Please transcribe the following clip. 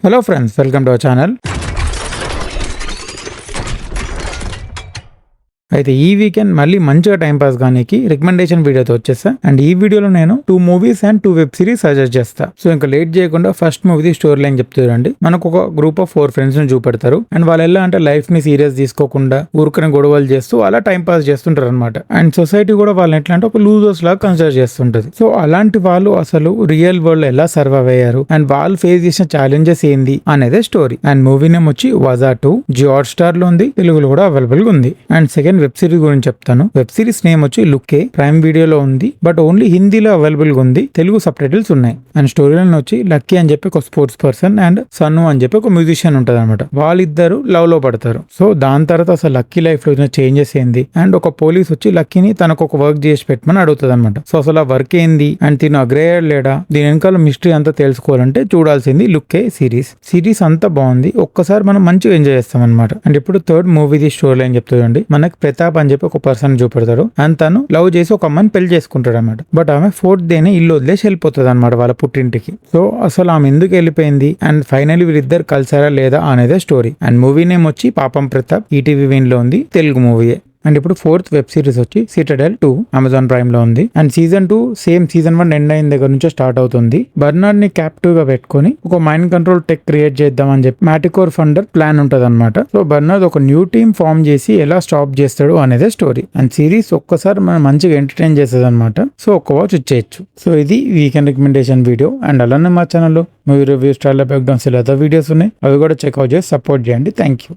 Hello friends, welcome to our channel. అయితే ఈ weekend మళ్ళీ మంచిగా టైం పాస్ గానికి రికమెండేషన్ వీడియోతో వచ్చేస్తా. అండ్ ఈ వీడియోలో నేను 2 movies and 2 web series suggest చేస్తా. సో ఇంకా లేట్ చేయకుండా ఫస్ట్ మూవీ స్టోరీ లైన్ చెప్తారండి. మనకు ఒక గ్రూప్ ఆఫ్ 4 ఫ్రెండ్స్ ని చూపెడతారు. అండ్ వాళ్ళు ఎలా అంటే లైఫ్ ని సీరియస్ తీసుకోకుండా ఊరికనే గొడవలు చేస్తూ అలా టైం పాస్ చేస్తుంటారు అనమాట. అండ్ సొసైటీ కూడా వాళ్ళని ఎట్లా అంటే ఒక లూజర్స్ లాగా కన్సిడర్ చేస్తుంటది. సో అలాంటి వాళ్ళు అసలు రియల్ వరల్డ్ ఎలా సర్వైవ్ అయ్యారు అండ్ వాళ్ళు ఫేస్ చేసిన ఛాలెంజెస్ ఏంది అనేదే స్టోరీ. అండ్ మూవీ నేమ్ వచ్చి వజా 2. జియో హాట్‌స్టార్ లో ఉంది, తెలుగులో కూడా అవైలబుల్ గా ఉంది. అండ్ సెకండ్ వెబ్ సిరీస్ గురించి చెప్తాను. వెబ్ సిరీస్ నేమ్ వచ్చి లుకే. ప్రైమ్ వీడియోలో ఉంది, బట్ ఓన్లీ హిందీలో అవైలబుల్ గా ఉంది. తెలుగు సబ్ టైటిల్స్ ఉన్నాయి. అండ్ స్టోరీ లైన్ వచ్చి లక్కీ అని చెప్పి ఒక స్పోర్ట్స్ పర్సన్ అండ్ సన్ను అని చెప్పి ఒక మ్యూజిషియన్ ఉంటది అనమాట. వాళ్ళిద్దరు లవ్ లో పడతారు. సో దాని తర్వాత అసలు లక్కీ లైఫ్ లో వచ్చిన చేంజెస్ ఏంది అండ్ ఒక పోలీస్ వచ్చి లక్కీని తనకు ఒక వర్క్ చేసి పెట్టమని అడుగుతుంది అనమాట. సో అసలు ఆ వర్క్ ఏంది అండ్ తిను అగ్రే లేడా, దీని వెనకాల మిస్టరీ అంతా తెలుసుకోవాలంటే చూడాల్సింది లుకే సిరీస్. సిరీస్ అంతా బాగుంది, ఒక్కసారి మనం మంచిగా ఎంజాయ్ చేస్తాం అనమాట. అండ్ ఇప్పుడు థర్డ్ మూవీది స్టోరీ లైన్ చెప్తుందండి. మనకి ప్రతాప్ అని చెప్పి ఒక పర్సన్ చూపెడతాడు. అండ్ తను లవ్ చేసి ఒక అమ్మాయిని పెళ్లి చేసుకుంటాడు అనమాట. బట్ ఆమె 4th డేనే ఇల్లు వదిలేసి వెళ్ళిపోతుంది అనమాట వాళ్ళ పుట్టింటికి. సో అసలు ఆమె ఎందుకు వెళ్ళిపోయింది అండ్ ఫైనల్లీ వీళ్ళిద్దరు కలిసారా లేదా అనేదే స్టోరీ. అండ్ మూవీ నేమ్ వచ్చి పాపం ప్రతాప్. ఈటీవీ విన్ లో ఉంది, తెలుగు మూవీయే. అండ్ ఇప్పుడు 4th వెబ్ సిరీస్ వచ్చి సిటడెల్ 2 అమెజాన్ ప్రైమ్ లో ఉంది. And season 2 same season 1 end అయిన దగ్గర నుంచో స్టార్ట్ అవుతుంది. బర్నార్డ్ ని క్యాప్టివ్ గా పెట్టుకొని ఒక మైండ్ కంట్రోల్ టెక్ క్రియేట్ చేద్దామని చెప్పి మ్యాటికోర్ ఫండర్ ప్లాన్ ఉంటది అనమాట. సో బర్నార్డ్ ఒక న్యూ టీమ్ ఫామ్ చేసి ఎలా స్టాప్ చేస్తాడు అనేదే స్టోరీ. అండ్ సిరీస్ ఒక్కసారి మనం మంచిగా ఎంటర్టైన్ చేస్తుంది అనమాట. సో ఒక్క వాచ్ ఇచ్చేయచ్చు. సో ఇది వీకెండ్ రికమెండేషన్ వీడియో. అండ్ అలానే మా ఛానల్లో movie reviews, trailer, break downs ఇలా అదర్ వీడియోస్ ఉన్నాయి. అవి కూడా చెక్అవుట్ చేసి సపోర్ట్ చేయండి. Thank you.